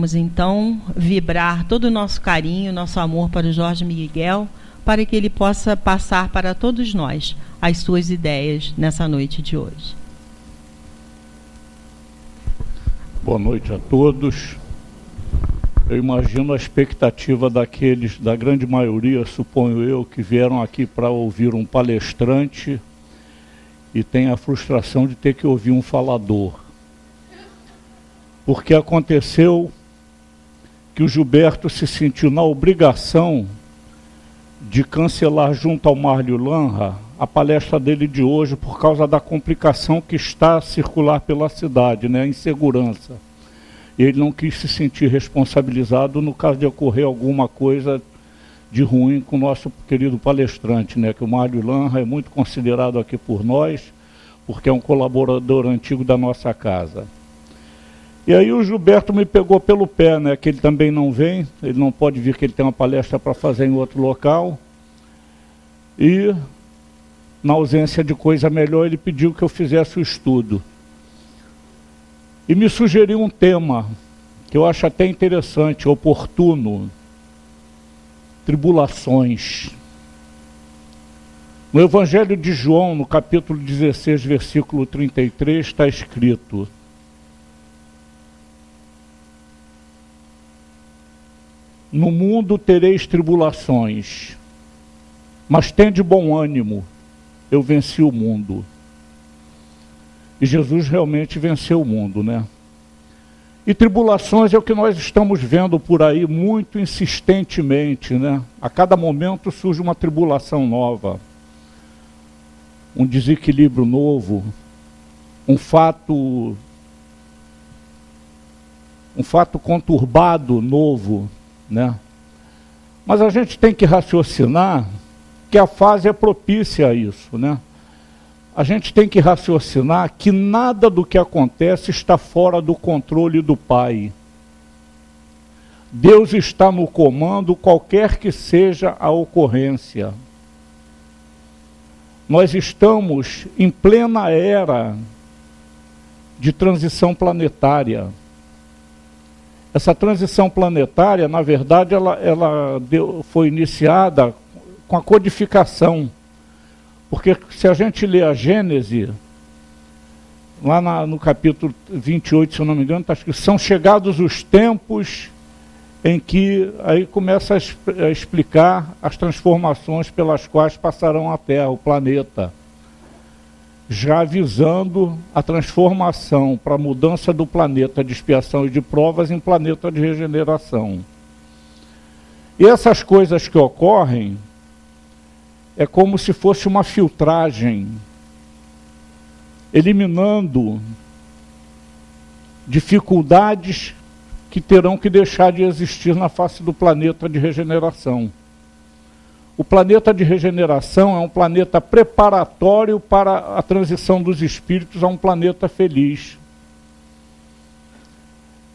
vamos então vibrar todo o nosso carinho, nosso amor para o Jorge Miguel, para que ele possa passar para todos nós as suas ideias nessa noite de hoje. Boa noite a todos. Eu imagino a expectativa daqueles, da grande maioria, suponho eu, que vieram aqui para ouvir um palestrante e tem a frustração de ter que ouvir um falador. Porque aconteceu que o Gilberto se sentiu na obrigação de cancelar junto ao Márlio Lanra a palestra dele de hoje por causa da complicação que está a circular pela cidade, né, a insegurança. Ele não quis se sentir responsabilizado no caso de ocorrer alguma coisa de ruim com o nosso querido palestrante, né, que o Márlio Lanra é muito considerado aqui por nós, porque é um colaborador antigo da nossa casa. E aí o Gilberto me pegou pelo pé, né, que ele também não vem, ele não pode vir, que ele tem uma palestra para fazer em outro local. E, na ausência de coisa melhor, ele pediu que eu fizesse o estudo. E me sugeriu um tema, que eu acho até interessante, oportuno: tribulações. No Evangelho de João, no capítulo 16, versículo 33, está escrito: no mundo tereis tribulações, mas tende bom ânimo, eu venci o mundo. E Jesus realmente venceu o mundo, né? E tribulações é o que nós estamos vendo por aí muito insistentemente, né? A cada momento surge uma tribulação nova, um desequilíbrio novo, um fato conturbado novo, né? Mas a gente tem que raciocinar que a fase é propícia a isso, né? A gente tem que raciocinar que nada do que acontece está fora do controle do Pai. Deus está no comando, qualquer que seja a ocorrência. Nós estamos em plena era de transição planetária. Essa transição planetária, na verdade, foi iniciada com a codificação. Porque se a gente lê a Gênese, lá no capítulo 28, se eu não me engano, está escrito: são chegados os tempos em que aí começa a explicar as transformações pelas quais passarão a Terra, o planeta, já avisando a transformação para a mudança do planeta de expiação e de provas em planeta de regeneração. E essas coisas que ocorrem é como se fosse uma filtragem, eliminando dificuldades que terão que deixar de existir na face do planeta de regeneração. O planeta de regeneração é um planeta preparatório para a transição dos espíritos a um planeta feliz.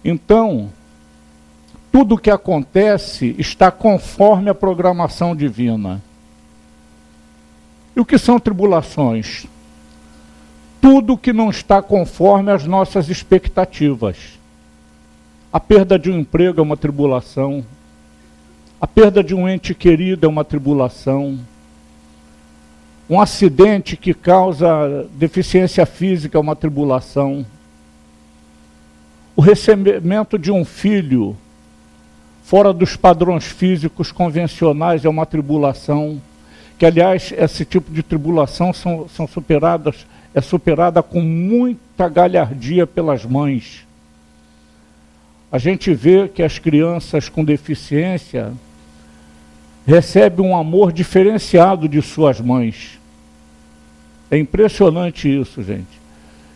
Então, tudo o que acontece está conforme a programação divina. E o que são tribulações? Tudo que não está conforme às nossas expectativas. A perda de um emprego é uma tribulação. A perda de um ente querido é uma tribulação. Um acidente que causa deficiência física é uma tribulação. O recebimento de um filho fora dos padrões físicos convencionais é uma tribulação. Que, aliás, esse tipo de tribulação é superada com muita galhardia pelas mães. A gente vê que as crianças com deficiência recebem um amor diferenciado de suas mães. É impressionante isso, gente.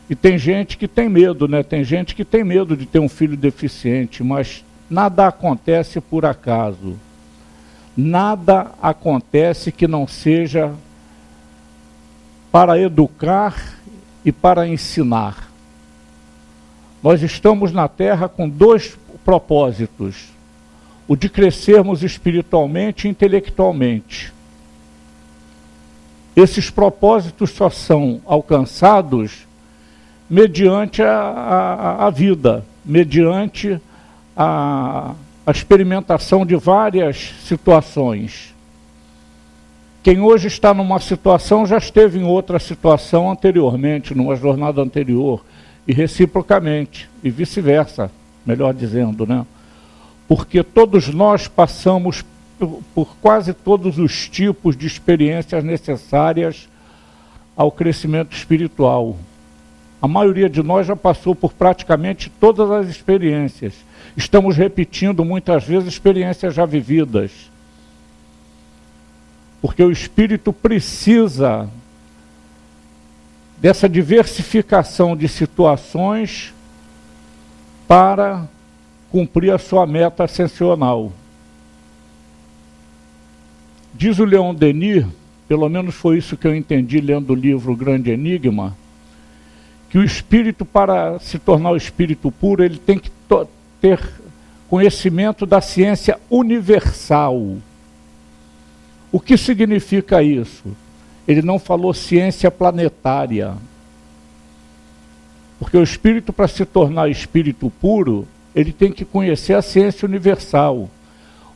E tem gente que tem medo, né? Tem gente que tem medo de ter um filho deficiente, mas nada acontece por acaso. Nada acontece que não seja para educar e para ensinar. Nós estamos na Terra com dois propósitos: o de crescermos espiritualmente e intelectualmente. Esses propósitos só são alcançados mediante a vida, mediante a experimentação de várias situações. Quem hoje está numa situação já esteve em outra situação anteriormente, numa jornada anterior, e reciprocamente, e vice-versa, melhor dizendo, né? Porque todos nós passamos por quase todos os tipos de experiências necessárias ao crescimento espiritual. A maioria de nós já passou por praticamente todas as experiências. Estamos repetindo muitas vezes experiências já vividas. Porque o espírito precisa dessa diversificação de situações para cumprir a sua meta ascensional. Diz o Leon Denis, pelo menos foi isso que eu entendi lendo o livro O Grande Enigma, que o espírito, para se tornar o espírito puro, ele tem que ter conhecimento da ciência universal. O que significa isso? Ele não falou ciência planetária. Porque o espírito, para se tornar espírito puro, ele tem que conhecer a ciência universal.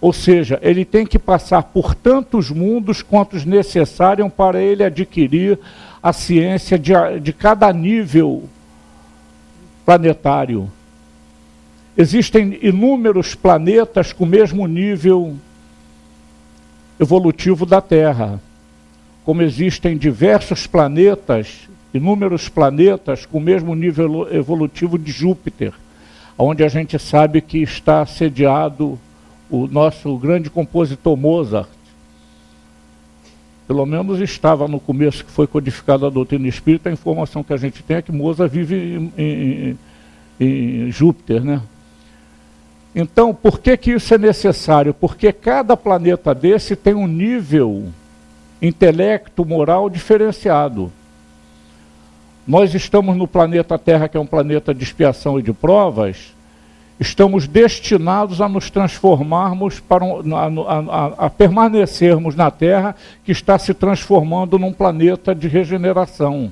Ou seja, ele tem que passar por tantos mundos quantos necessários para ele adquirir a ciência de cada nível planetário. Existem inúmeros planetas com o mesmo nível evolutivo da Terra, como existem diversos planetas, inúmeros planetas com o mesmo nível evolutivo de Júpiter, onde a gente sabe que está sediado o nosso grande compositor Mozart. Pelo menos estava no começo que foi codificada a doutrina espírita, a informação que a gente tem é que Mozart vive em Júpiter, né? Então, por que isso é necessário? Porque cada planeta desse tem um nível intelecto, moral diferenciado. Nós estamos no planeta Terra, que é um planeta de expiação e de provas, estamos destinados a nos transformarmos, a permanecermos na Terra, que está se transformando num planeta de regeneração.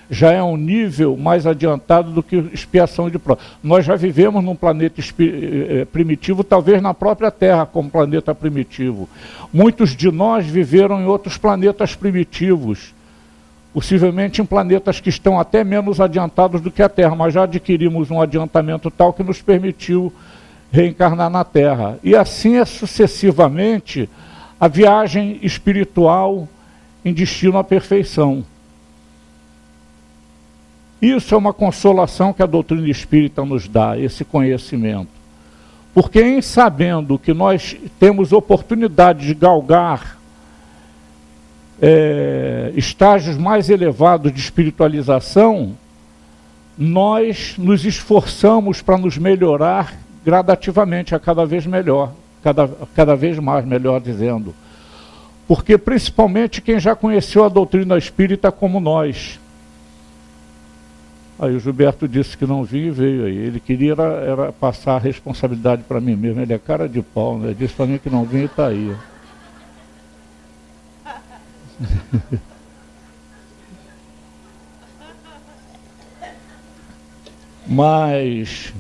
Já é um nível mais adiantado do que expiação de provas. Nós já vivemos num planeta primitivo, talvez na própria Terra como planeta primitivo. Muitos de nós viveram em outros planetas primitivos, possivelmente em planetas que estão até menos adiantados do que a Terra, mas já adquirimos um adiantamento tal que nos permitiu reencarnar na Terra. E assim é sucessivamente a viagem espiritual em destino à perfeição. Isso é uma consolação que a doutrina espírita nos dá, esse conhecimento. Porque em sabendo que nós temos oportunidade de galgar estágios mais elevados de espiritualização, nós nos esforçamos para nos melhorar gradativamente, a cada vez melhor, cada vez mais, melhor dizendo. Porque principalmente quem já conheceu a doutrina espírita como nós. Aí o Gilberto disse que não vinha e veio aí. Ele queria era passar a responsabilidade para mim mesmo. Ele é cara de pau, né? Disse para mim que não vinha e está aí. Mas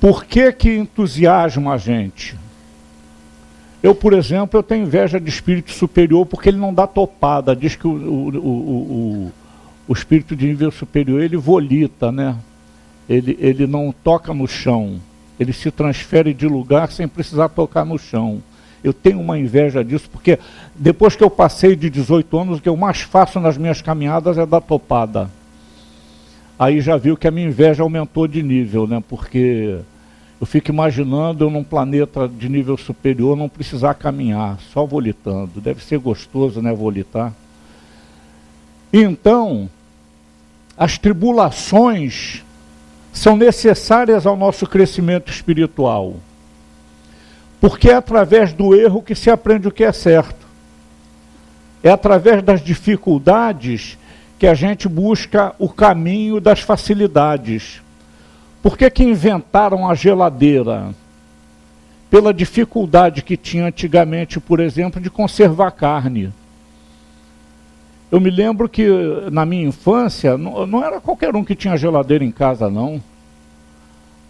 por que entusiasma a gente? Eu, por exemplo, eu tenho inveja de espírito superior porque ele não dá topada. Diz que o espírito de nível superior, ele volita, né? Ele não toca no chão. Ele se transfere de lugar sem precisar tocar no chão. Eu tenho uma inveja disso, porque depois que eu passei de 18 anos, o que eu mais faço nas minhas caminhadas é dar topada. Aí já viu que a minha inveja aumentou de nível, né? Porque eu fico imaginando eu num planeta de nível superior não precisar caminhar, só volitando. Deve ser gostoso, né, volitar? Então, as tribulações são necessárias ao nosso crescimento espiritual. Porque é através do erro que se aprende o que é certo. É através das dificuldades que a gente busca o caminho das facilidades. Por que inventaram a geladeira? Pela dificuldade que tinha antigamente, por exemplo, de conservar carne. Eu me lembro que na minha infância, não era qualquer um que tinha geladeira em casa, não.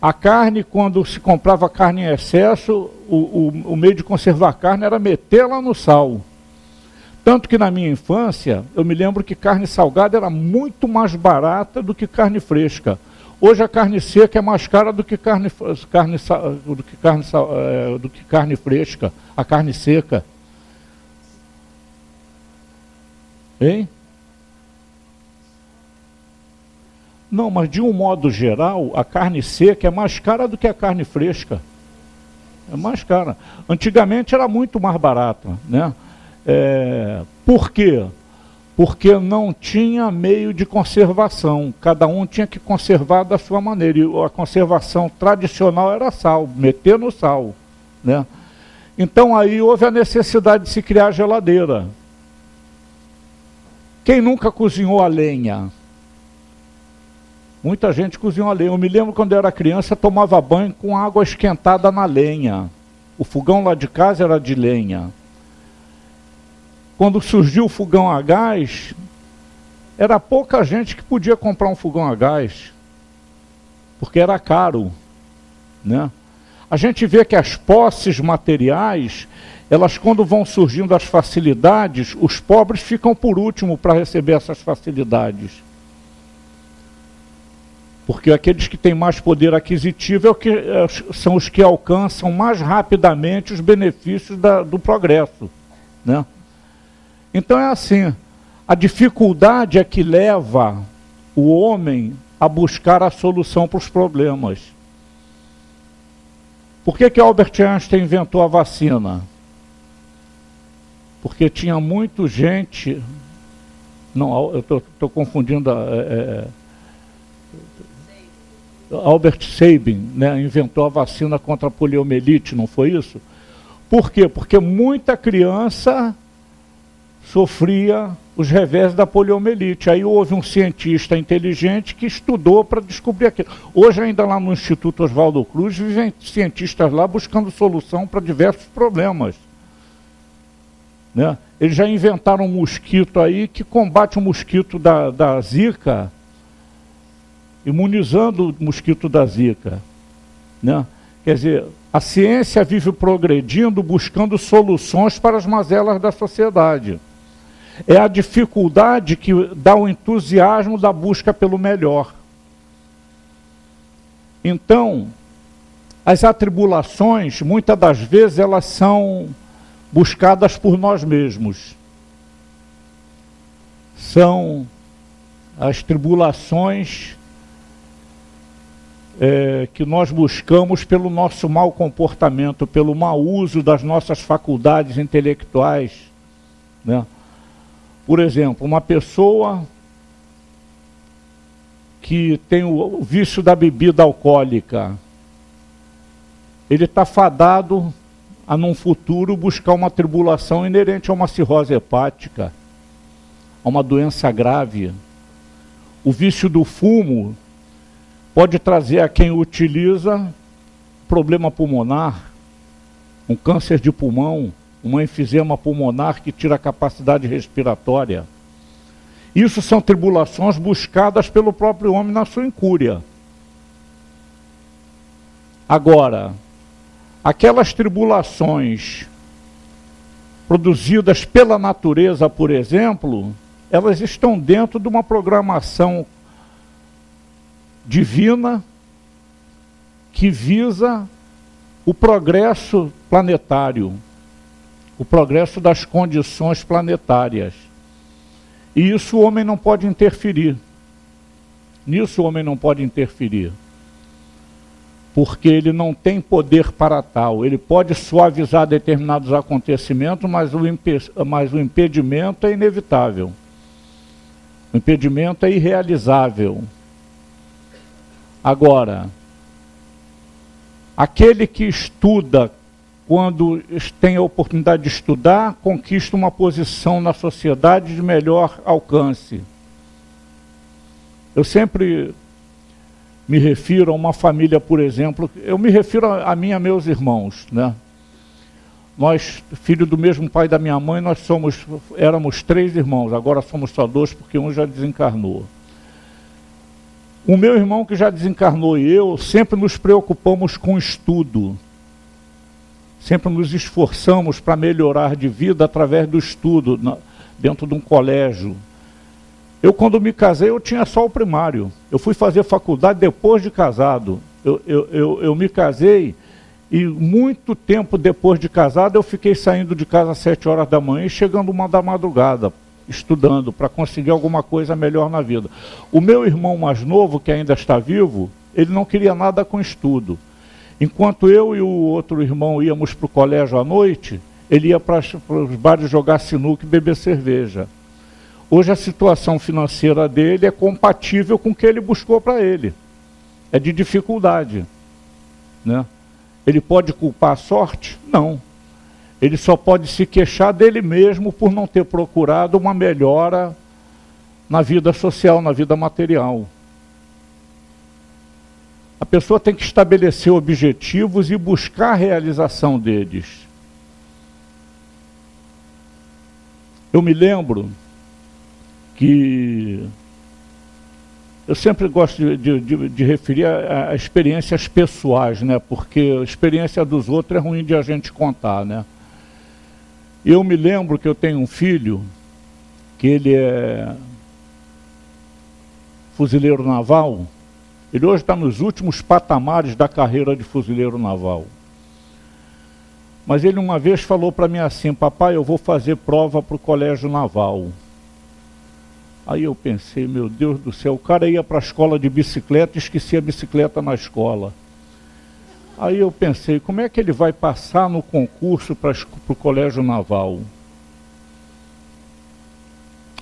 A carne, quando se comprava carne em excesso, o meio de conservar a carne era metê-la no sal. Tanto que na minha infância, eu me lembro que carne salgada era muito mais barata do que carne fresca. Hoje a carne seca é mais cara do que carne fresca, a carne seca. Hein? Não, mas de um modo geral, a carne seca é mais cara do que a carne fresca. É mais cara. Antigamente era muito mais barata, né? Por quê? Porque não tinha meio de conservação. Cada um tinha que conservar da sua maneira. E a conservação tradicional era sal, meter no sal, né? Então aí houve a necessidade de se criar geladeira. Quem nunca cozinhou a lenha? Muita gente cozinhou a lenha. Eu me lembro quando eu era criança, tomava banho com água esquentada na lenha. O fogão lá de casa era de lenha. Quando surgiu o fogão a gás, era pouca gente que podia comprar um fogão a gás, porque era caro, né? A gente vê que as posses materiais, elas quando vão surgindo as facilidades, os pobres ficam por último para receber essas facilidades. Porque aqueles que têm mais poder aquisitivo são os que alcançam mais rapidamente os benefícios do progresso, né? Então é assim, a dificuldade é que leva o homem a buscar a solução para os problemas. Por que Albert Einstein inventou a vacina? Porque tinha muita gente... Não, eu estou confundindo... Albert Sabin, né, inventou a vacina contra a poliomielite, não foi isso? Por quê? Porque muita criança sofria os revés da poliomielite. Aí houve um cientista inteligente que estudou para descobrir aquilo. Hoje ainda lá no Instituto Oswaldo Cruz vivem cientistas lá buscando solução para diversos problemas, né? Eles já inventaram um mosquito aí que combate o mosquito da Zika, imunizando o mosquito da Zika, né? Quer dizer, a ciência vive progredindo, buscando soluções para as mazelas da sociedade. É a dificuldade que dá o entusiasmo da busca pelo melhor. Então, as atribulações, muitas das vezes, elas são buscadas por nós mesmos. São as tribulações que nós buscamos pelo nosso mau comportamento, pelo mau uso das nossas faculdades intelectuais, né? Por exemplo, uma pessoa que tem o vício da bebida alcoólica, ele está fadado a, num futuro, buscar uma tribulação inerente a uma cirrose hepática, a uma doença grave. O vício do fumo pode trazer a quem o utiliza problema pulmonar, um câncer de pulmão, uma enfisema pulmonar que tira a capacidade respiratória. Isso são tribulações buscadas pelo próprio homem na sua incúria. Agora, aquelas tribulações produzidas pela natureza, por exemplo, elas estão dentro de uma programação divina que visa o progresso planetário, o progresso das condições planetárias. E isso o homem não pode interferir. Nisso o homem não pode interferir. Porque ele não tem poder para tal. Ele pode suavizar determinados acontecimentos, mas o impedimento é inevitável. O impedimento é irrealizável. Agora, aquele que estuda, quando tem a oportunidade de estudar, conquista uma posição na sociedade de melhor alcance. Eu sempre me refiro a uma família, por exemplo, eu me refiro a mim e a meus irmãos, né? Nós, filho do mesmo pai da minha mãe, éramos 3 irmãos, agora somos só 2 porque um já desencarnou. O meu irmão que já desencarnou e eu sempre nos preocupamos com estudo. Sempre nos esforçamos para melhorar de vida através do estudo, dentro de um colégio. Eu, quando me casei, eu tinha só o primário. Eu fui fazer faculdade depois de casado. Eu me casei e muito tempo depois de casado eu fiquei saindo de casa às 7 horas da manhã e chegando 1 da madrugada, estudando, para conseguir alguma coisa melhor na vida. O meu irmão mais novo, que ainda está vivo, ele não queria nada com estudo. Enquanto eu e o outro irmão íamos para o colégio à noite, ele ia para os bares jogar sinuca e beber cerveja. Hoje a situação financeira dele é compatível com o que ele buscou para ele. É de dificuldade, né? Ele pode culpar a sorte? Não. Ele só pode se queixar dele mesmo por não ter procurado uma melhora na vida social, na vida material. A pessoa tem que estabelecer objetivos e buscar a realização deles. Eu me lembro que eu sempre gosto de referir a experiências pessoais, né? Porque a experiência dos outros é ruim de a gente contar, né? Eu me lembro que eu tenho um filho, que ele é fuzileiro naval. Ele hoje está nos últimos patamares da carreira de fuzileiro naval. Mas ele uma vez falou para mim assim: papai, eu vou fazer prova para o colégio naval. Aí eu pensei, meu Deus do céu, o cara ia para a escola de bicicleta e esquecia a bicicleta na escola. Aí eu pensei, como é que ele vai passar no concurso para o colégio naval?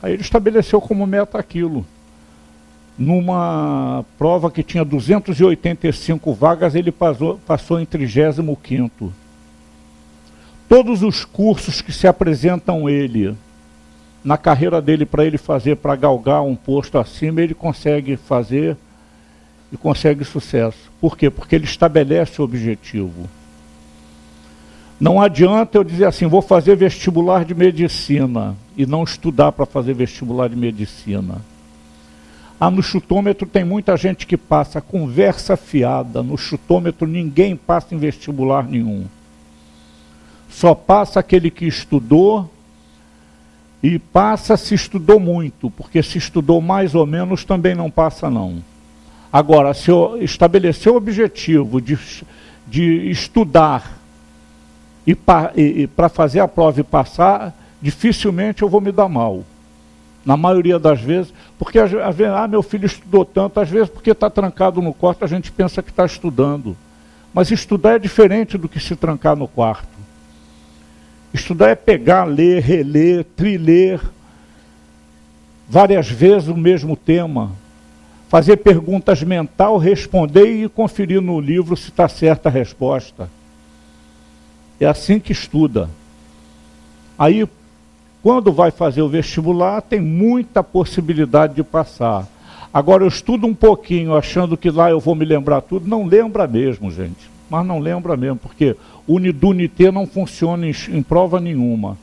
Aí ele estabeleceu como meta aquilo. Numa prova que tinha 285 vagas, ele passou em 35º. Todos os cursos que se apresentam ele, na carreira dele, para ele fazer, para galgar um posto acima, ele consegue fazer e consegue sucesso. Por quê? Porque ele estabelece o objetivo. Não adianta eu dizer assim, vou fazer vestibular de medicina e não estudar para fazer vestibular de medicina. No chutômetro tem muita gente que passa, conversa fiada. No chutômetro ninguém passa em vestibular nenhum. Só passa aquele que estudou, e passa se estudou muito, porque se estudou mais ou menos também não passa não. Agora, se eu estabelecer o objetivo de estudar e para fazer a prova e passar, dificilmente eu vou me dar mal. Na maioria das vezes, porque às vezes, meu filho estudou tanto, às vezes porque está trancado no quarto a gente pensa que está estudando. Mas estudar é diferente do que se trancar no quarto. Estudar é pegar, ler, reler, triler, várias vezes o mesmo tema, fazer perguntas mental, responder e conferir no livro se está certa a resposta. É assim que estuda. Aí, quando vai fazer o vestibular, tem muita possibilidade de passar. Agora, eu estudo um pouquinho, achando que lá eu vou me lembrar tudo. Não lembra mesmo, gente. Mas não lembra mesmo, porque o Unidunité não funciona em prova nenhuma.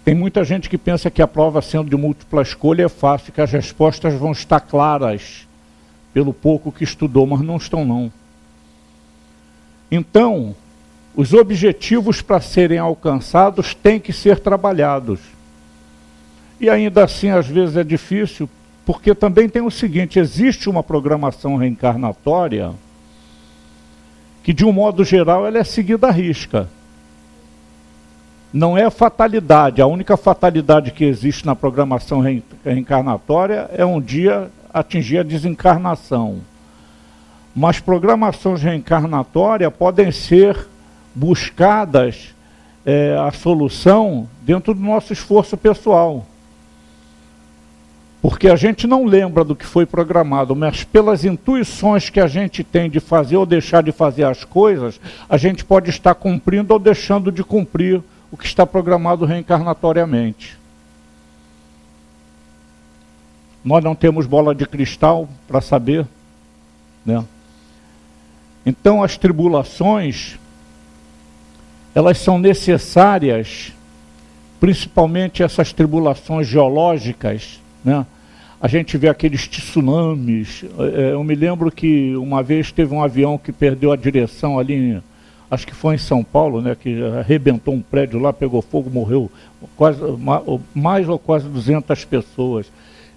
Tem muita gente que pensa que a prova, sendo de múltipla escolha, é fácil, que as respostas vão estar claras pelo pouco que estudou, mas não estão não. Então, os objetivos para serem alcançados têm que ser trabalhados. E ainda assim, às vezes é difícil, porque também tem o seguinte, existe uma programação reencarnatória que, de um modo geral, ela é seguida à risca. Não é fatalidade. A única fatalidade que existe na programação reencarnatória é um dia atingir a desencarnação. Mas programações reencarnatórias podem ser buscadas a solução dentro do nosso esforço pessoal. Porque a gente não lembra do que foi programado, mas pelas intuições que a gente tem de fazer ou deixar de fazer as coisas, a gente pode estar cumprindo ou deixando de cumprir o que está programado reencarnatoriamente. Nós não temos bola de cristal para saber, né? Então as tribulações, elas são necessárias, principalmente essas tribulações geológicas, né? a gente vê aqueles tsunamis. Eu me lembro que uma vez teve um avião que perdeu a direção ali, acho que foi em São Paulo, né, que arrebentou um prédio lá, pegou fogo, morreu mais ou quase 200 pessoas.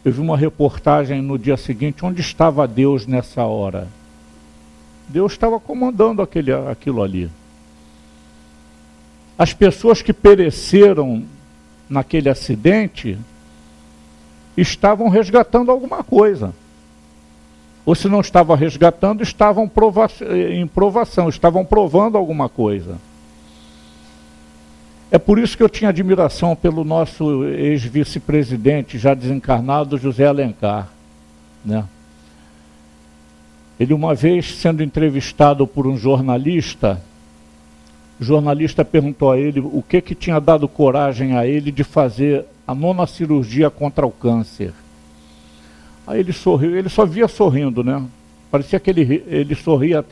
Eu vi uma reportagem no dia seguinte, onde estava Deus nessa hora? Deus estava comandando aquilo ali. As pessoas que pereceram naquele acidente estavam resgatando alguma coisa. Ou se não estavam resgatando, estavam em provação, estavam provando alguma coisa. É por isso que eu tinha admiração pelo nosso ex-vice-presidente, já desencarnado, José Alencar, né? Ele uma vez, sendo entrevistado por um jornalista, o jornalista perguntou a ele o que tinha dado coragem a ele de fazer a 9ª cirurgia contra o câncer. Aí ele sorriu, ele só via sorrindo, né? Parecia que ele sorria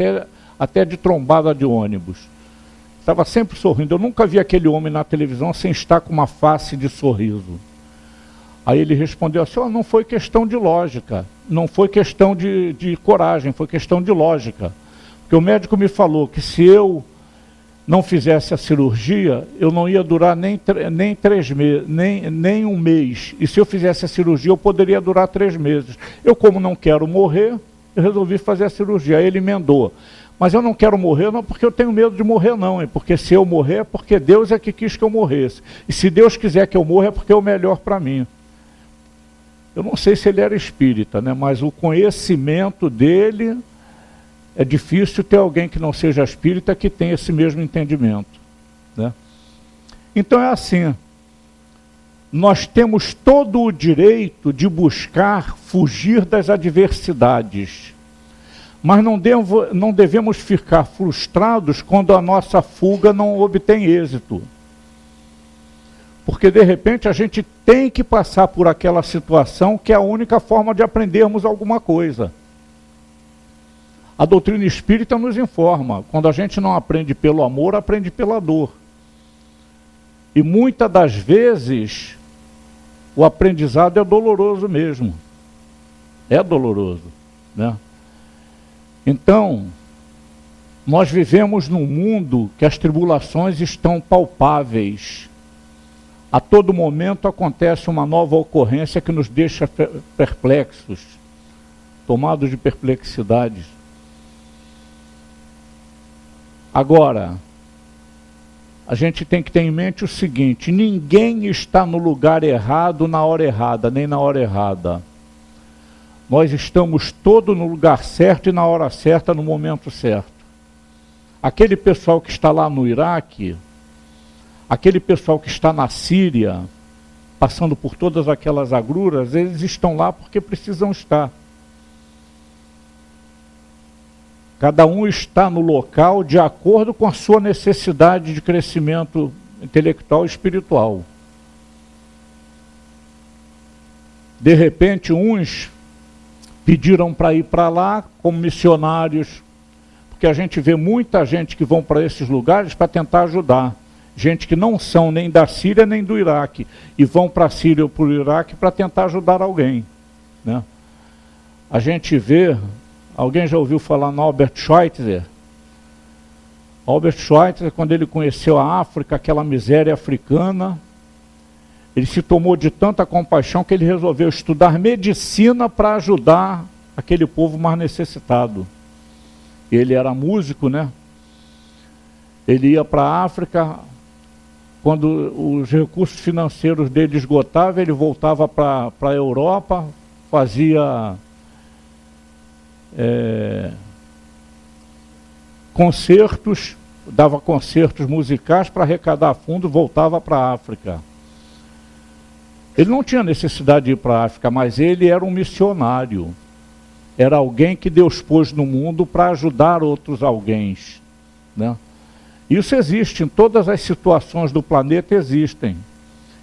até de trombada de ônibus. Estava sempre sorrindo. Eu nunca vi aquele homem na televisão sem estar com uma face de sorriso. Aí ele respondeu assim: não foi questão de lógica, não foi questão de coragem, foi questão de lógica. Porque o médico me falou que se eu não fizesse a cirurgia, eu não ia durar nem 3 meses, nem um mês. E se eu fizesse a cirurgia, eu poderia durar 3 meses. Eu, como não quero morrer, eu resolvi fazer a cirurgia. Aí ele emendou: mas eu não quero morrer não porque eu tenho medo de morrer não, porque se eu morrer é porque Deus é que quis que eu morresse. E se Deus quiser que eu morra é porque é o melhor para mim. Eu não sei se ele era espírita, né? Mas o conhecimento dele, é difícil ter alguém que não seja espírita que tenha esse mesmo entendimento, né? Então é assim, nós temos todo o direito de buscar fugir das adversidades, mas não devemos ficar frustrados quando a nossa fuga não obtém êxito. Porque de repente a gente tem que passar por aquela situação que é a única forma de aprendermos alguma coisa. A doutrina espírita nos informa, quando a gente não aprende pelo amor, aprende pela dor. E muitas das vezes o aprendizado é doloroso mesmo. É doloroso, né? Então, nós vivemos num mundo que as tribulações estão palpáveis. A todo momento acontece uma nova ocorrência que nos deixa perplexos, tomados de perplexidades. Agora, a gente tem que ter em mente o seguinte: ninguém está no lugar errado na hora errada, nem na hora errada. Nós estamos todos no lugar certo e na hora certa, no momento certo. Aquele pessoal que está lá no Iraque, aquele pessoal que está na Síria, passando por todas aquelas agruras, eles estão lá porque precisam estar. Cada um está no local de acordo com a sua necessidade de crescimento intelectual e espiritual. De repente, uns pediram para ir para lá como missionários, porque a gente vê muita gente que vão para esses lugares para tentar ajudar. Gente que não são nem da Síria nem do Iraque, e vão para a Síria ou para o Iraque para tentar ajudar alguém, né? A gente vê, alguém já ouviu falar no Albert Schweitzer? Albert Schweitzer, quando ele conheceu a África, aquela miséria africana, ele se tomou de tanta compaixão que ele resolveu estudar medicina para ajudar aquele povo mais necessitado. Ele era músico, né? Ele ia para a África, quando os recursos financeiros dele esgotavam, ele voltava para a Europa, fazia concertos, dava concertos musicais para arrecadar fundo, voltava para a África. Ele não tinha necessidade de ir para a África, mas ele era um missionário. Era alguém que Deus pôs no mundo para ajudar outros alguém, né? Isso existe, em todas as situações do planeta existem.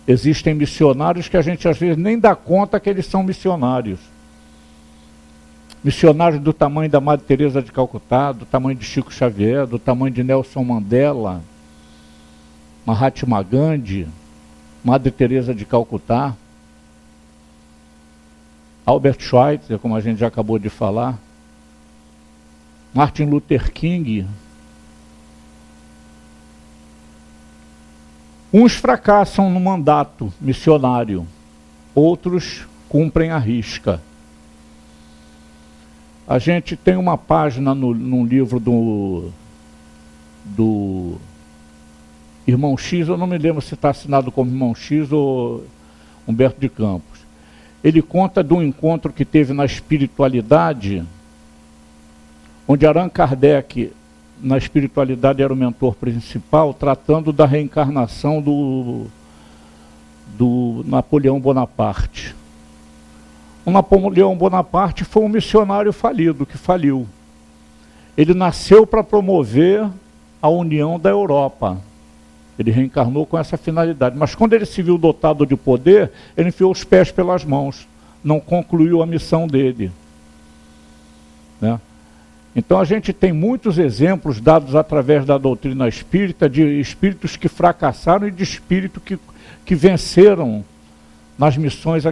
Existem missionários que a gente às vezes nem dá conta que eles são missionários. Missionários do tamanho da Madre Teresa de Calcutá, do tamanho de Chico Xavier, do tamanho de Nelson Mandela, Mahatma Gandhi, Madre Teresa de Calcutá. Albert Schweitzer, como a gente já acabou de falar, Martin Luther King. Uns fracassam no mandato missionário, outros cumprem a risca. A gente tem uma página num livro do Irmão X, eu não me lembro se está assinado como Irmão X ou Humberto de Campos. Ele conta de um encontro que teve na espiritualidade, onde Allan Kardec, na espiritualidade, era o mentor principal, tratando da reencarnação do Napoleão Bonaparte. O Napoleão Bonaparte foi um missionário falido, que faliu. Ele nasceu para promover a união da Europa. Ele reencarnou com essa finalidade. Mas quando ele se viu dotado de poder, ele enfiou os pés pelas mãos. Não concluiu a missão dele. Né? Então a gente tem muitos exemplos dados através da doutrina espírita, de espíritos que fracassaram e de espíritos que venceram nas missões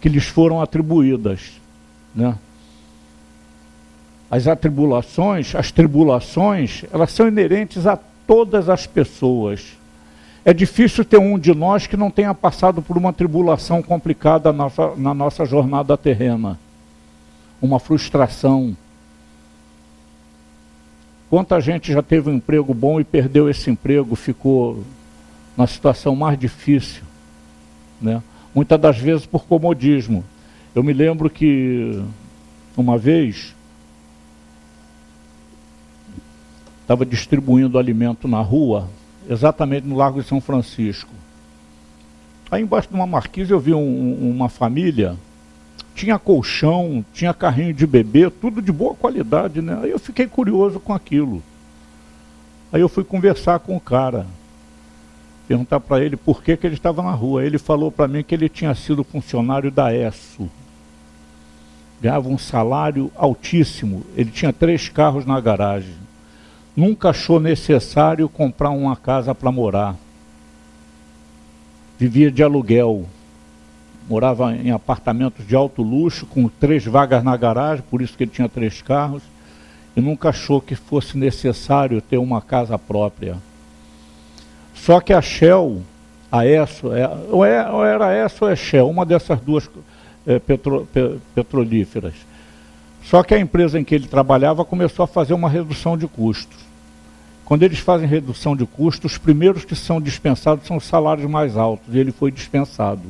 que lhes foram atribuídas. Né? As tribulações, elas são inerentes a todas as pessoas. É difícil ter um de nós que não tenha passado por uma tribulação complicada na nossa jornada terrena. Uma frustração. Quanta gente já teve um emprego bom e perdeu esse emprego, ficou na situação mais difícil, né? Muitas das vezes por comodismo. Eu me lembro que uma vez estava distribuindo alimento na rua, exatamente no Largo de São Francisco. Aí embaixo de uma marquise eu vi uma família, tinha colchão, tinha carrinho de bebê, tudo de boa qualidade, né? Aí eu fiquei curioso com aquilo. Aí eu fui conversar com o cara, perguntar para ele por que ele estava na rua. Ele falou para mim que ele tinha sido funcionário da ESSO. Ganhava um salário altíssimo, ele tinha 3 carros na garagem. Nunca achou necessário comprar uma casa para morar. Vivia de aluguel. Morava em apartamentos de alto luxo, com 3 vagas na garagem, por isso que ele tinha 3 carros. E nunca achou que fosse necessário ter uma casa própria. Só que a Shell, a ESSO, ou era a ESSO ou a Shell, uma dessas duas petrolíferas. Só que a empresa em que ele trabalhava começou a fazer uma redução de custos. Quando eles fazem redução de custos, os primeiros que são dispensados são os salários mais altos, e ele foi dispensado.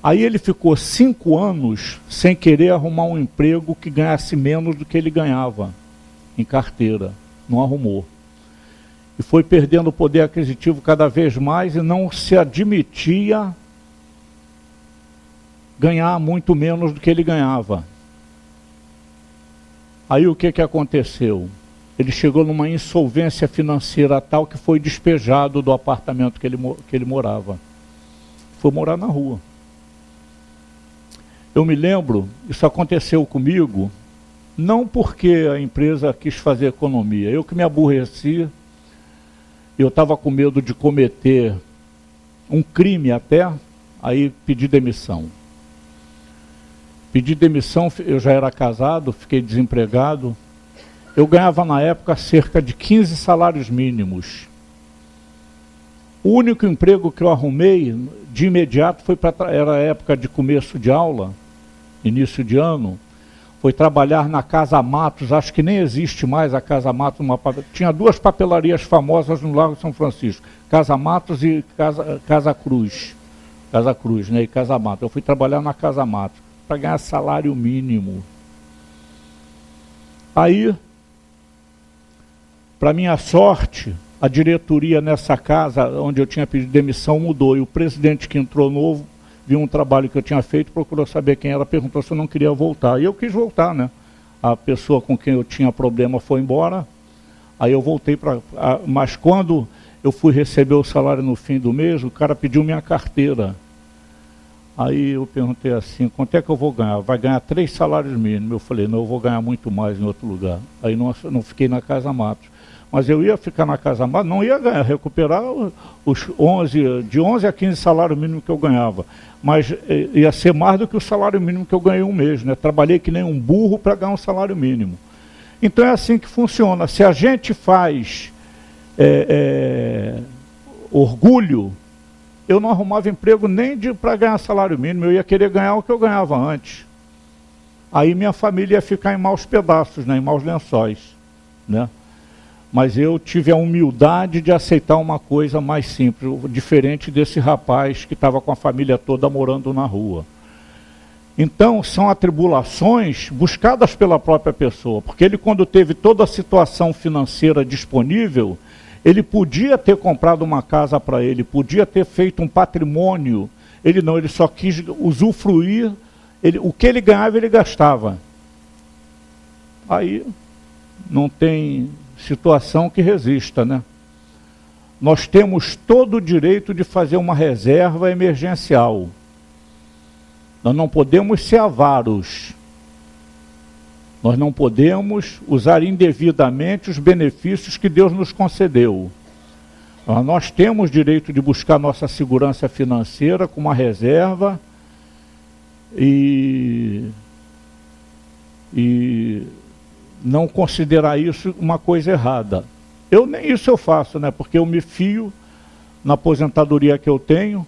Aí ele ficou 5 anos sem querer arrumar um emprego que ganhasse menos do que ele ganhava em carteira. Não arrumou. E foi perdendo o poder aquisitivo cada vez mais e não se admitia ganhar muito menos do que ele ganhava. Aí o que aconteceu? Ele chegou numa insolvência financeira tal que foi despejado do apartamento que ele morava. Foi morar na rua. Eu me lembro, isso aconteceu comigo, não porque a empresa quis fazer economia, eu que me aborreci, eu estava com medo de cometer um crime até, aí pedi demissão. Pedi demissão, eu já era casado, fiquei desempregado. Eu ganhava na época cerca de 15 salários mínimos. O único emprego que eu arrumei de imediato era a época de começo de aula, início de ano, foi trabalhar na Casa Matos, acho que nem existe mais a Casa Matos, tinha 2 papelarias famosas no Largo de São Francisco, Casa Matos e Casa Cruz, né, e Casa Matos. Eu fui trabalhar na Casa Matos, para ganhar salário mínimo. Aí, para minha sorte, a diretoria nessa casa, onde eu tinha pedido demissão, mudou, e o presidente que entrou novo, viu um trabalho que eu tinha feito, procurou saber quem era, perguntou se eu não queria voltar. E eu quis voltar, né? A pessoa com quem eu tinha problema foi embora, aí eu voltei para... Mas quando eu fui receber o salário no fim do mês, o cara pediu minha carteira. Aí eu perguntei assim, quanto é que eu vou ganhar? Vai ganhar 3 salários mínimos. Eu falei, não, eu vou ganhar muito mais em outro lugar. Aí não fiquei na Casa Matos. mas eu ia ficar na casa mais, não ia ganhar, recuperar de 11 a 15 salário mínimo que eu ganhava, mas ia ser mais do que o salário mínimo que eu ganhei um mês, né? Trabalhei que nem um burro para ganhar um salário mínimo. Então é assim que funciona. Se a gente faz orgulho, eu não arrumava emprego nem para ganhar salário mínimo, eu ia querer ganhar o que eu ganhava antes. Aí minha família ia ficar em maus pedaços, né? Em maus lençóis, né? Mas eu tive a humildade de aceitar uma coisa mais simples, diferente desse rapaz que estava com a família toda morando na rua. Então, são atribulações buscadas pela própria pessoa, porque ele, quando teve toda a situação financeira disponível, ele podia ter comprado uma casa para ele, podia ter feito um patrimônio. Ele não, ele só quis usufruir, o que ele ganhava, ele gastava. Aí, não tem situação que resista, né? Nós temos todo o direito de fazer uma reserva emergencial. Nós não podemos ser avaros. Nós não podemos usar indevidamente os benefícios que Deus nos concedeu. Nós temos direito de buscar nossa segurança financeira com uma reserva e não considerar isso uma coisa errada. Nem isso eu faço, né? Porque eu me fio na aposentadoria que eu tenho,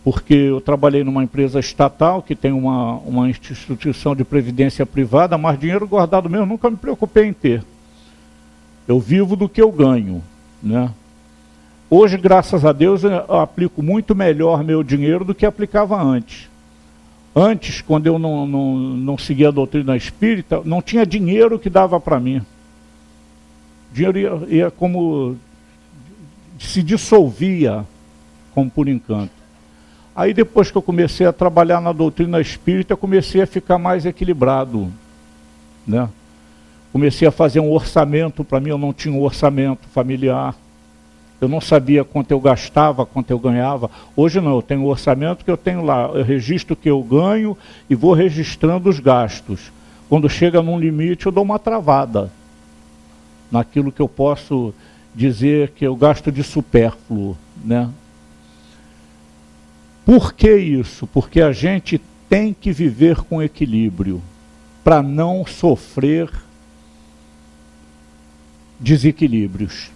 porque eu trabalhei numa empresa estatal que tem uma instituição de previdência privada, mas dinheiro guardado mesmo nunca me preocupei em ter. Eu vivo do que eu ganho, né? Hoje, graças a Deus, eu aplico muito melhor meu dinheiro do que aplicava antes. Antes, quando eu não seguia a doutrina espírita, não tinha dinheiro que dava para mim. O dinheiro ia como se dissolvia, como por encanto. Aí depois que eu comecei a trabalhar na doutrina espírita, eu comecei a ficar mais equilibrado, né? Comecei a fazer um orçamento, para mim eu não tinha um orçamento familiar. Eu não sabia quanto eu gastava, quanto eu ganhava. Hoje não, eu tenho um orçamento que eu tenho lá, eu registro o que eu ganho e vou registrando os gastos. Quando chega num limite, eu dou uma travada naquilo que eu posso dizer que eu gasto de supérfluo, né? Por que isso? Porque a gente tem que viver com equilíbrio para não sofrer desequilíbrios,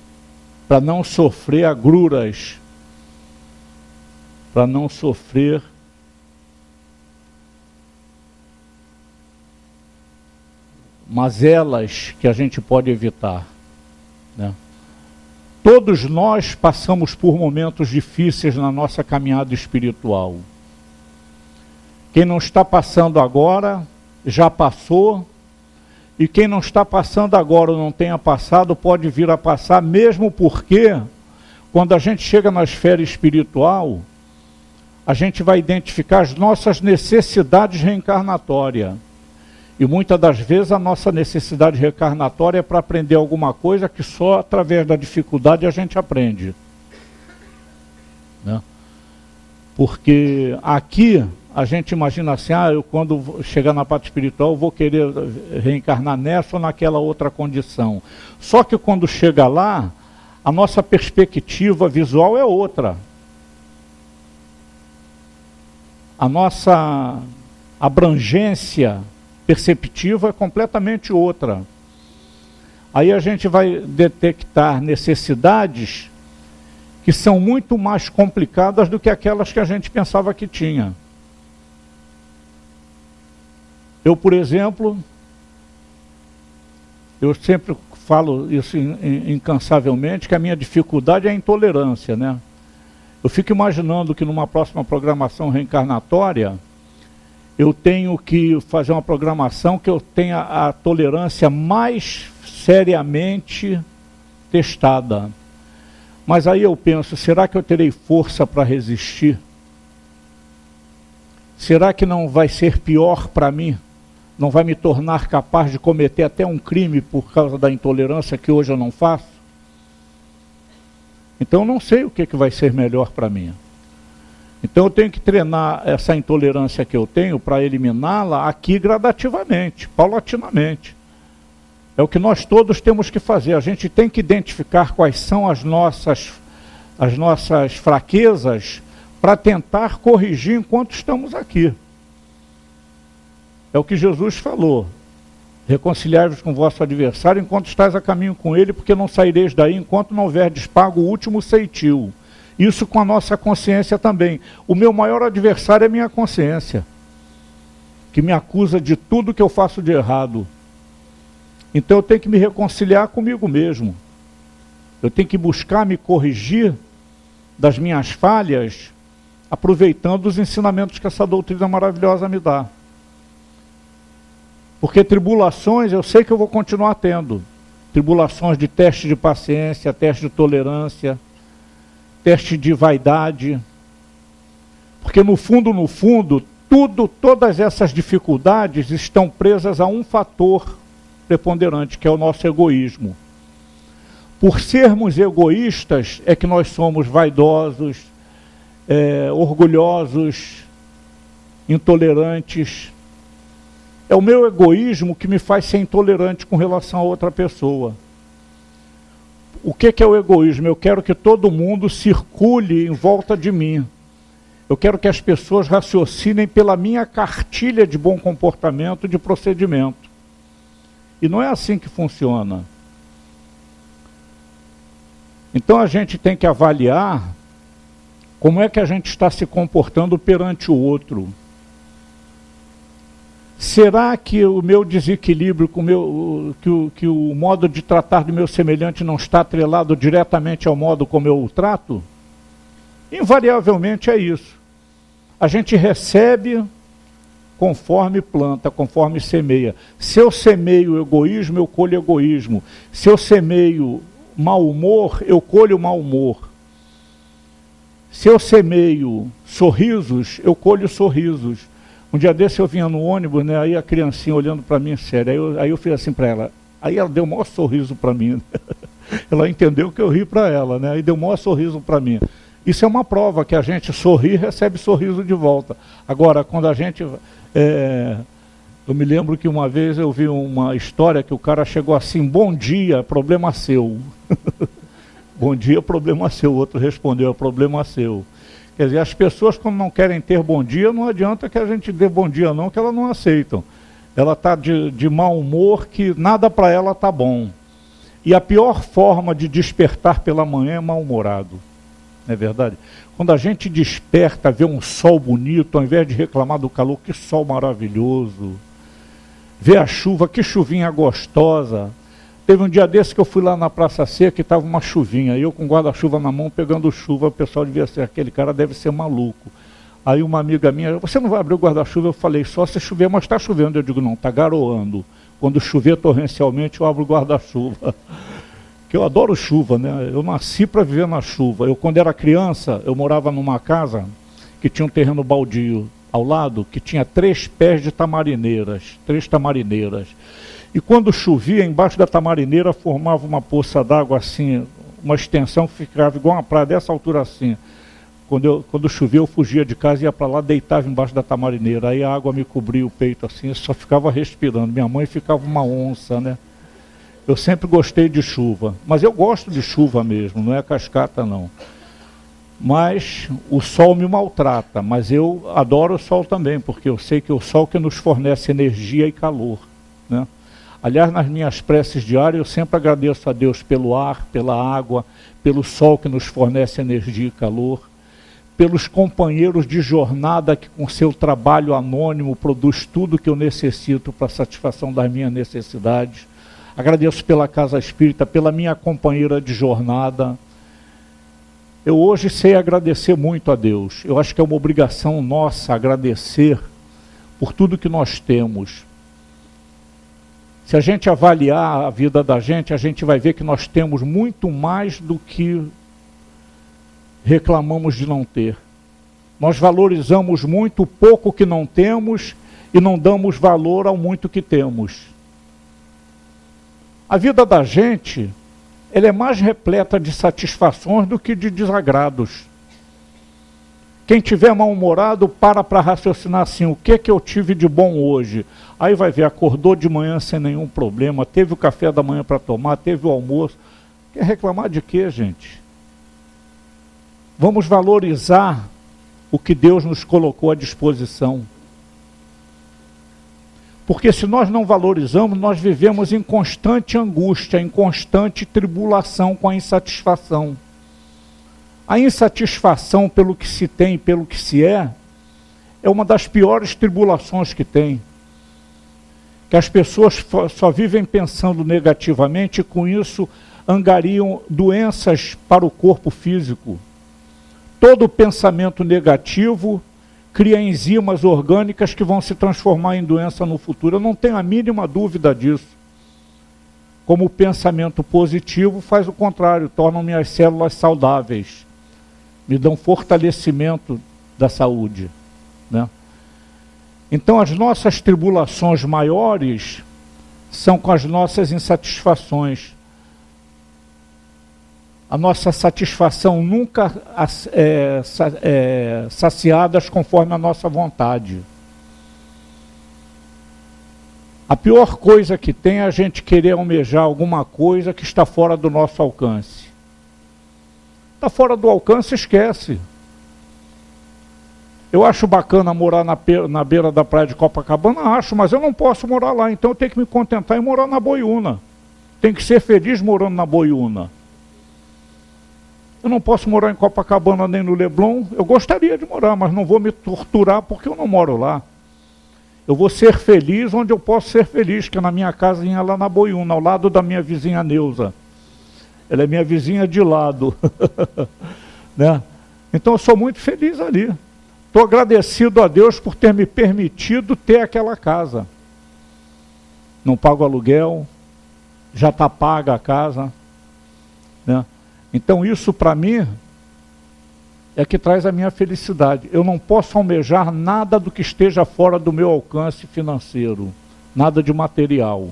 para não sofrer agruras, para não sofrer mazelas que a gente pode evitar, né? Todos nós passamos por momentos difíceis na nossa caminhada espiritual. Quem não está passando agora, já passou. E quem não está passando agora ou não tenha passado, pode vir a passar, mesmo porque, quando a gente chega na esfera espiritual, a gente vai identificar as nossas necessidades reencarnatórias. E muitas das vezes a nossa necessidade reencarnatória é para aprender alguma coisa que só através da dificuldade a gente aprende, né? Porque aqui a gente imagina assim, eu quando chegar na parte espiritual eu vou querer reencarnar nessa ou naquela outra condição. Só que quando chega lá, a nossa perspectiva visual é outra. A nossa abrangência perceptiva é completamente outra. Aí a gente vai detectar necessidades que são muito mais complicadas do que aquelas que a gente pensava que tinha. Eu, por exemplo, eu sempre falo isso incansavelmente, que a minha dificuldade é a intolerância, né? Eu fico imaginando que numa próxima programação reencarnatória, eu tenho que fazer uma programação que eu tenha a tolerância mais seriamente testada. Mas aí eu penso, será que eu terei força para resistir? Será que não vai ser pior para mim? Não vai me tornar capaz de cometer até um crime por causa da intolerância que hoje eu não faço? Então eu não sei o que vai ser melhor para mim. Então eu tenho que treinar essa intolerância que eu tenho para eliminá-la aqui gradativamente, paulatinamente. É o que nós todos temos que fazer. A gente tem que identificar quais são as nossas fraquezas para tentar corrigir enquanto estamos aqui. É o que Jesus falou. Reconciliai-vos com o vosso adversário enquanto estáis a caminho com ele, porque não saireis daí enquanto não houverdes pago o último ceitil. Isso com a nossa consciência também. O meu maior adversário é minha consciência, que me acusa de tudo que eu faço de errado. Então eu tenho que me reconciliar comigo mesmo. Eu tenho que buscar me corrigir das minhas falhas, aproveitando os ensinamentos que essa doutrina maravilhosa me dá. Porque tribulações eu sei que eu vou continuar tendo. Tribulações de teste de paciência, teste de tolerância, teste de vaidade. Porque no fundo, todas essas dificuldades estão presas a um fator preponderante, que é o nosso egoísmo. Por sermos egoístas é que nós somos vaidosos, orgulhosos, intolerantes. É o meu egoísmo que me faz ser intolerante com relação a outra pessoa. O que é o egoísmo? Eu quero que todo mundo circule em volta de mim. Eu quero que as pessoas raciocinem pela minha cartilha de bom comportamento, de procedimento. E não é assim que funciona. Então a gente tem que avaliar como é que a gente está se comportando perante o outro. Será que o meu desequilíbrio, que o modo de tratar do meu semelhante não está atrelado diretamente ao modo como eu o trato? Invariavelmente é isso. A gente recebe conforme planta, conforme semeia. Se eu semeio egoísmo, eu colho egoísmo. Se eu semeio mau humor, eu colho mau humor. Se eu semeio sorrisos, eu colho sorrisos. Um dia desse eu vinha no ônibus, né, aí a criancinha olhando para mim sério, aí eu fiz assim para ela, aí ela deu o maior sorriso para mim, ela entendeu que eu ri para ela, né, aí deu o maior sorriso para mim. Isso é uma prova que a gente sorri e recebe sorriso de volta. Agora, quando a gente... eu me lembro que uma vez eu vi uma história que o cara chegou assim, bom dia, problema seu. Bom dia, problema seu. O outro respondeu, problema seu. Quer dizer, as pessoas quando não querem ter bom dia, não adianta que a gente dê bom dia não, que elas não aceitam. Ela está de mau humor, que nada para ela está bom. E a pior forma de despertar pela manhã é mal-humorado. Não é verdade? Quando a gente desperta, vê um sol bonito, ao invés de reclamar do calor, que sol maravilhoso. Vê a chuva, que chuvinha gostosa. Teve um dia desse que eu fui lá na Praça Seca e estava uma chuvinha. Eu com guarda-chuva na mão, pegando chuva, o pessoal devia ser, aquele cara deve ser maluco. Aí uma amiga minha, você não vai abrir o guarda-chuva? Eu falei, só se chover, mas está chovendo. Eu digo, não, está garoando. Quando chover torrencialmente, eu abro o guarda-chuva. Que eu adoro chuva, né? Eu nasci para viver na chuva. Eu, quando era criança, eu morava numa casa que tinha um terreno baldio ao lado, que tinha 3 pés de tamarineiras, 3 tamarineiras. E quando chovia, embaixo da tamarineira formava uma poça d'água assim, uma extensão que ficava igual uma praia dessa altura assim. Quando chovia, eu fugia de casa, ia para lá, deitava embaixo da tamarineira. Aí a água me cobria o peito assim, eu só ficava respirando. Minha mãe ficava uma onça, né? Eu sempre gostei de chuva, mas eu gosto de chuva mesmo, não é cascata não. Mas o sol me maltrata, mas eu adoro o sol também, porque eu sei que é o sol que nos fornece energia e calor, né? Aliás, nas minhas preces diárias, eu sempre agradeço a Deus pelo ar, pela água, pelo sol que nos fornece energia e calor, pelos companheiros de jornada que com seu trabalho anônimo produz tudo que eu necessito para a satisfação das minhas necessidades. Agradeço pela Casa Espírita, pela minha companheira de jornada. Eu hoje sei agradecer muito a Deus. Eu acho que é uma obrigação nossa agradecer por tudo que nós temos. Se a gente avaliar a vida da gente, a gente vai ver que nós temos muito mais do que reclamamos de não ter. Nós valorizamos muito o pouco que não temos e não damos valor ao muito que temos. A vida da gente, ela é mais repleta de satisfações do que de desagrados. Quem tiver mal-humorado, para raciocinar assim, o que eu tive de bom hoje? Aí vai ver, acordou de manhã sem nenhum problema, teve o café da manhã para tomar, teve o almoço. Quer reclamar de quê, gente? Vamos valorizar o que Deus nos colocou à disposição. Porque se nós não valorizamos, nós vivemos em constante angústia, em constante tribulação com a insatisfação. A insatisfação pelo que se tem, pelo que se é uma das piores tribulações que tem. Que as pessoas só vivem pensando negativamente e com isso angariam doenças para o corpo físico. Todo pensamento negativo cria enzimas orgânicas que vão se transformar em doença no futuro. Eu não tenho a mínima dúvida disso. Como o pensamento positivo faz o contrário, tornam minhas células saudáveis, me dão fortalecimento da saúde, né? Então as nossas tribulações maiores são com as nossas insatisfações. A nossa satisfação nunca é saciadas conforme a nossa vontade. A pior coisa que tem é a gente querer almejar alguma coisa que está fora do nosso alcance. Está fora do alcance, esquece. Eu acho bacana morar na beira da praia de Copacabana, acho, mas eu não posso morar lá, então eu tenho que me contentar em morar na Boiúna. Tenho que ser feliz morando na Boiúna. Eu não posso morar em Copacabana nem no Leblon. Eu gostaria de morar, mas não vou me torturar porque eu não moro lá. Eu vou ser feliz onde eu posso ser feliz, que é na minha casinha lá na Boiúna, ao lado da minha vizinha Neuza. Ela é minha vizinha de lado. Né? Então eu sou muito feliz ali. Estou agradecido a Deus por ter me permitido ter aquela casa. Não pago aluguel, já está paga a casa, né? Então isso para mim é que traz a minha felicidade. Eu não posso almejar nada do que esteja fora do meu alcance financeiro, nada de material.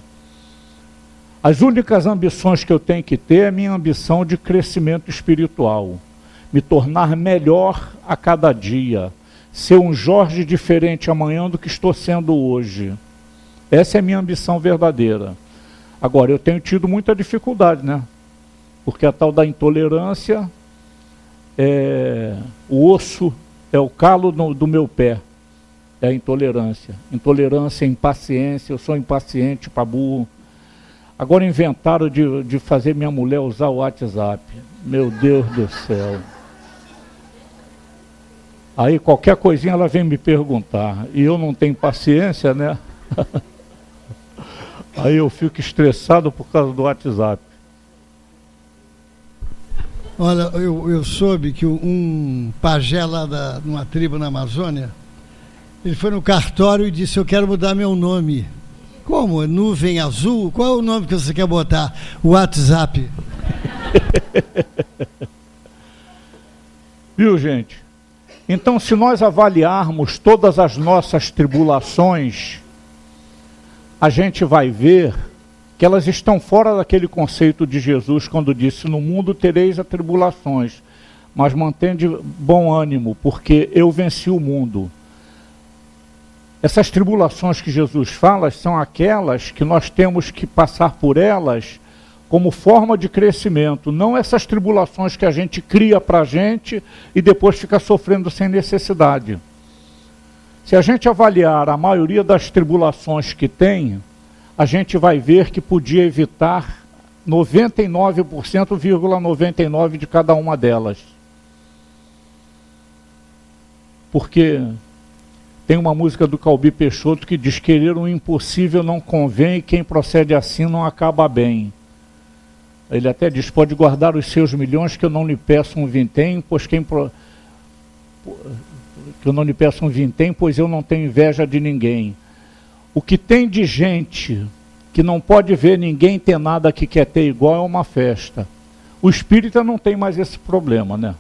As únicas ambições que eu tenho que ter é a minha ambição de crescimento espiritual, me tornar melhor a cada dia, ser um Jorge diferente amanhã do que estou sendo hoje. Essa é a minha ambição verdadeira. Agora, eu tenho tido muita dificuldade, né? Porque a tal da intolerância, o osso é o calo do meu pé, é a intolerância. Intolerância é impaciência, eu sou impaciente para burro. Agora inventaram de fazer minha mulher usar o WhatsApp. Meu Deus do céu. Aí qualquer coisinha ela vem me perguntar, e eu não tenho paciência, né? Aí eu fico estressado por causa do WhatsApp. Olha, eu soube que um pajé lá numa tribo na Amazônia, ele foi no cartório e disse: eu quero mudar meu nome. Como? Nuvem Azul? Qual é o nome que você quer botar? WhatsApp. Viu, gente? Então, se nós avaliarmos todas as nossas tribulações, a gente vai ver que elas estão fora daquele conceito de Jesus quando disse: no mundo tereis tribulações, mas mantende bom ânimo, porque eu venci o mundo. Essas tribulações que Jesus fala são aquelas que nós temos que passar por elas como forma de crescimento, não essas tribulações que a gente cria para a gente e depois fica sofrendo sem necessidade. Se a gente avaliar a maioria das tribulações que tem, a gente vai ver que podia evitar 99,99% de cada uma delas. Porque tem uma música do Calbi Peixoto que diz: querer o impossível não convém, e quem procede assim não acaba bem. Ele até diz: pode guardar os seus milhões, que eu não lhe peço um vintém, pois pois eu não tenho inveja de ninguém. O que tem de gente que não pode ver ninguém ter nada que quer ter igual é uma festa. O espírita não tem mais esse problema, né?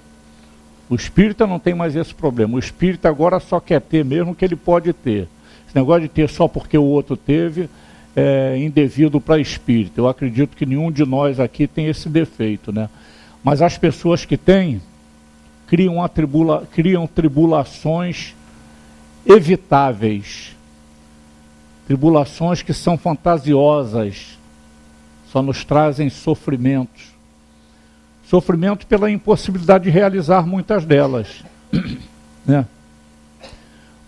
O espírita não tem mais esse problema. O espírita agora só quer ter mesmo o que ele pode ter. Esse negócio de ter só porque o outro teve é indevido para espírito. Eu acredito que nenhum de nós aqui tem esse defeito, né? Mas as pessoas que têm criam tribulações evitáveis. Tribulações que são fantasiosas, só nos trazem sofrimentos. Sofrimento pela impossibilidade de realizar muitas delas. Né?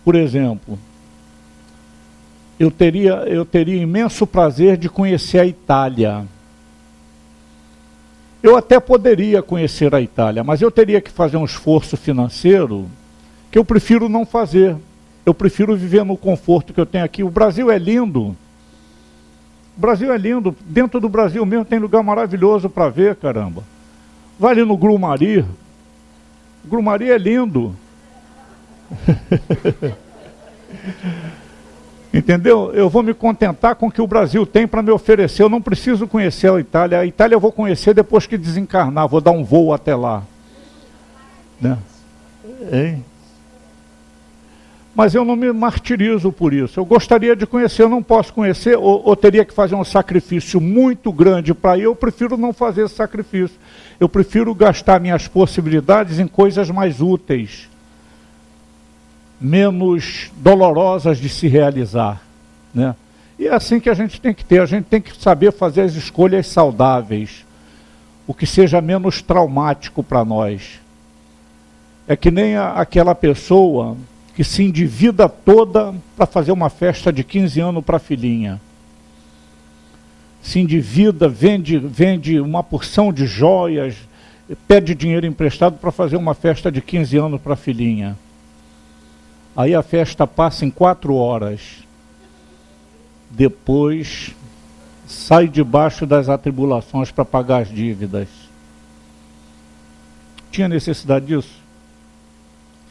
Por exemplo, eu teria imenso prazer de conhecer a Itália. Eu até poderia conhecer a Itália, mas eu teria que fazer um esforço financeiro que eu prefiro não fazer. Eu prefiro viver no conforto que eu tenho aqui. O Brasil é lindo. O Brasil é lindo. Dentro do Brasil mesmo tem lugar maravilhoso para ver, caramba. Vai ali no Grumari. O Grumari é lindo. Entendeu? Eu vou me contentar com o que o Brasil tem para me oferecer. Eu não preciso conhecer a Itália. A Itália eu vou conhecer depois que desencarnar. Vou dar um voo até lá. Né? Hein? Mas eu não me martirizo por isso. Eu gostaria de conhecer, eu não posso conhecer, ou teria que fazer um sacrifício muito grande para ir. Eu prefiro não fazer esse sacrifício. Eu prefiro gastar minhas possibilidades em coisas mais úteis, menos dolorosas de se realizar. Né? E é assim que a gente tem que ter. A gente tem que saber fazer as escolhas saudáveis, o que seja menos traumático para nós. É que nem aquela pessoa que se endivida toda para fazer uma festa de 15 anos para a filhinha. Se endivida, vende uma porção de joias, pede dinheiro emprestado para fazer uma festa de 15 anos para a filhinha. Aí a festa passa em 4 horas. Depois sai debaixo das atribulações para pagar as dívidas. Tinha necessidade disso?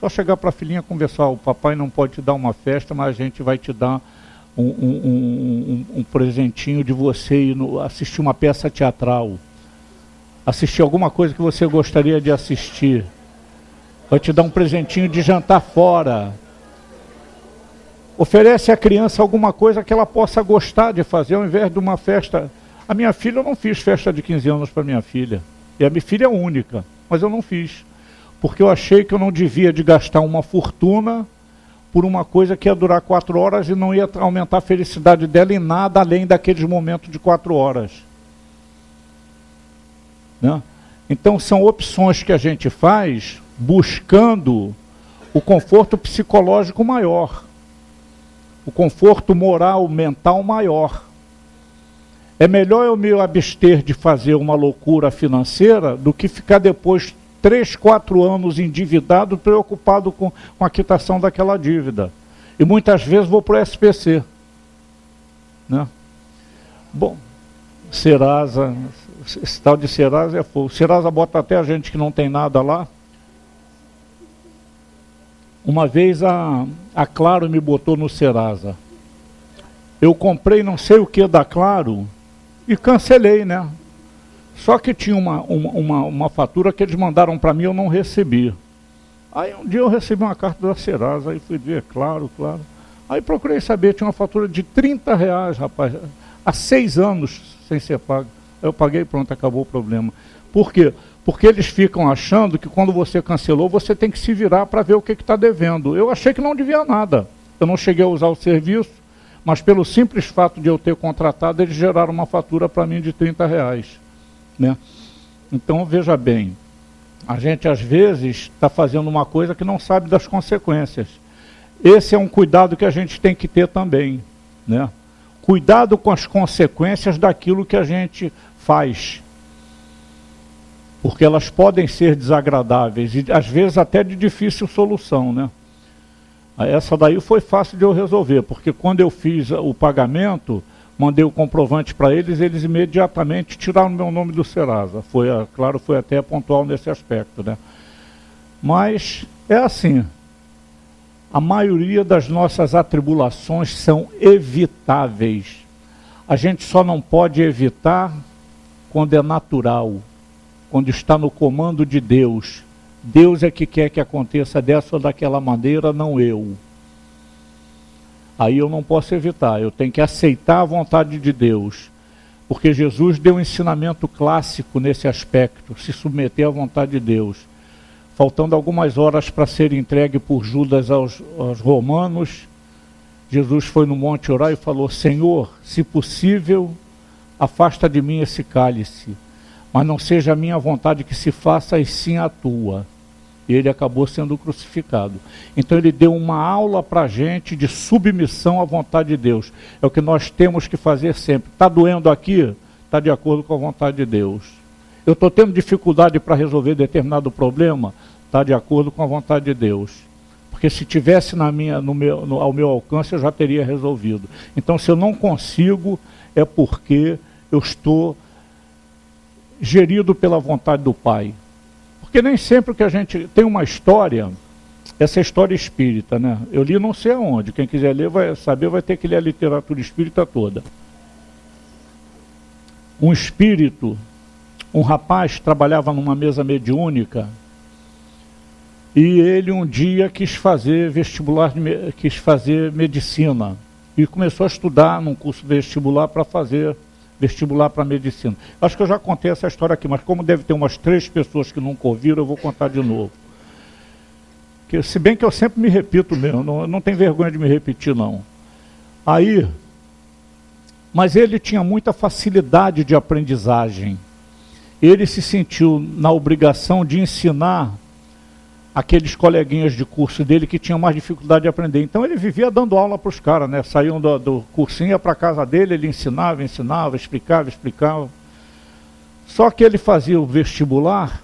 Só chegar para a filhinha conversar, o papai não pode te dar uma festa, mas a gente vai te dar um presentinho de você ir assistir uma peça teatral, assistir alguma coisa que você gostaria de assistir, vai te dar um presentinho de jantar fora. Oferece à criança alguma coisa que ela possa gostar de fazer, ao invés de uma festa. A minha filha, eu não fiz festa de 15 anos para minha filha, e a minha filha é única, mas eu não fiz. Porque eu achei que eu não devia de gastar uma fortuna por uma coisa que ia durar 4 horas e não ia aumentar a felicidade dela em nada além daqueles momentos de 4 horas. Né? Então são opções que a gente faz buscando o conforto psicológico maior, o conforto moral, mental maior. É melhor eu me abster de fazer uma loucura financeira do que ficar depois 3, 4 anos endividado, preocupado com a quitação daquela dívida. E muitas vezes vou para o SPC. Né? Bom, Serasa, esse tal de Serasa é fogo. Serasa bota até a gente que não tem nada lá. Uma vez a Claro me botou no Serasa. Eu comprei não sei o que da Claro e cancelei, né? Só que tinha uma fatura que eles mandaram para mim e eu não recebi. Aí um dia eu recebi uma carta da Serasa, aí fui ver, claro. Aí procurei saber, tinha uma fatura de R$30, rapaz, há 6 anos sem ser pago. Eu paguei, pronto, acabou o problema. Por quê? Porque eles ficam achando que quando você cancelou, você tem que se virar para ver o que está devendo. Eu achei que não devia nada. Eu não cheguei a usar o serviço, mas pelo simples fato de eu ter contratado, eles geraram uma fatura para mim de R$30. Né? Então, veja bem, a gente às vezes está fazendo uma coisa que não sabe das consequências. Esse é um cuidado que a gente tem que ter também. Né? Cuidado com as consequências daquilo que a gente faz. Porque elas podem ser desagradáveis e às vezes até de difícil solução. Né? Essa daí foi fácil de eu resolver, porque quando eu fiz o pagamento, mandei o comprovante para eles, eles imediatamente tiraram meu nome do Serasa. Claro, foi até pontual nesse aspecto. Né? Mas é assim, a maioria das nossas atribulações são evitáveis. A gente só não pode evitar quando é natural, quando está no comando de Deus. Deus é que quer que aconteça dessa ou daquela maneira, não eu. Aí eu não posso evitar, eu tenho que aceitar a vontade de Deus. Porque Jesus deu um ensinamento clássico nesse aspecto, se submeter à vontade de Deus. Faltando algumas horas para ser entregue por Judas aos romanos, Jesus foi no monte orar e falou: Senhor, se possível, afasta de mim esse cálice, mas não seja a minha vontade que se faça, e sim a tua. E ele acabou sendo crucificado. Então ele deu uma aula para a gente de submissão à vontade de Deus. É o que nós temos que fazer sempre. Está doendo aqui? Está de acordo com a vontade de Deus. Eu estou tendo dificuldade para resolver determinado problema? Está de acordo com a vontade de Deus. Porque se tivesse ao meu alcance, eu já teria resolvido. Então, se eu não consigo, é porque eu estou gerido pela vontade do Pai. Porque nem sempre que a gente tem uma história, essa história espírita, né? Eu li não sei aonde, quem quiser ler vai saber, vai ter que ler a literatura espírita toda. Um espírito, um rapaz trabalhava numa mesa mediúnica, e ele um dia quis fazer vestibular, quis fazer medicina, e começou a estudar num curso vestibular para fazer vestibular para medicina. Acho que eu já contei essa história aqui, mas como deve ter umas 3 pessoas que nunca ouviram, eu vou contar de novo. Que, se bem que eu sempre me repito mesmo, não tenho vergonha de me repetir não. Mas ele tinha muita facilidade de aprendizagem. Ele se sentiu na obrigação de ensinar aqueles coleguinhas de curso dele que tinham mais dificuldade de aprender. Então ele vivia dando aula para os caras, né? Saíam do cursinho, ia para a casa dele, ele ensinava, explicava. Só que ele fazia o vestibular,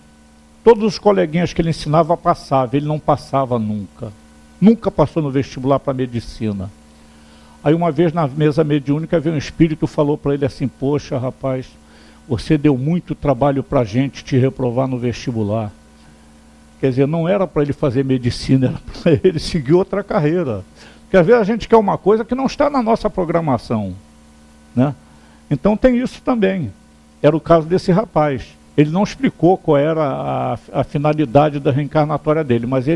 todos os coleguinhas que ele ensinava passavam, ele não passava nunca. Nunca passou no vestibular para medicina. Aí uma vez na mesa mediúnica veio um espírito e falou para ele assim: poxa rapaz, você deu muito trabalho para a gente te reprovar no vestibular. Quer dizer, não era para ele fazer medicina, era para ele seguir outra carreira. Porque às vezes a gente quer uma coisa que não está na nossa programação, né? Então tem isso também. Era o caso desse rapaz. Ele não explicou qual era a finalidade da reencarnatória dele, mas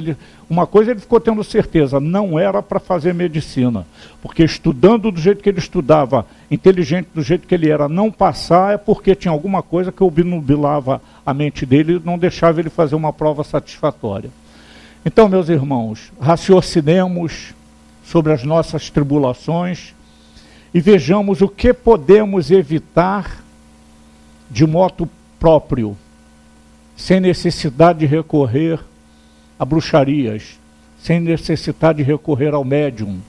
uma coisa ele ficou tendo certeza: não era para fazer medicina. Porque estudando do jeito que ele estudava, inteligente do jeito que ele era, não passar é porque tinha alguma coisa que obnubilava a mente dele e não deixava ele fazer uma prova satisfatória. Então, meus irmãos, raciocinemos sobre as nossas tribulações e vejamos o que podemos evitar de modo próprio, sem necessidade de recorrer a bruxarias, sem necessidade de recorrer ao médium,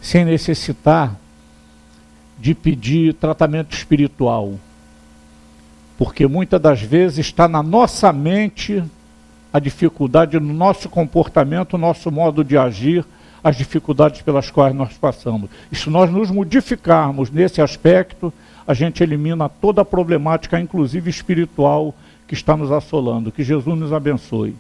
sem necessitar de pedir tratamento espiritual. Porque muitas das vezes está na nossa mente a dificuldade, no nosso comportamento, no nosso modo de agir, as dificuldades pelas quais nós passamos. E se nós nos modificarmos nesse aspecto, a gente elimina toda a problemática, inclusive espiritual, que está nos assolando. Que Jesus nos abençoe.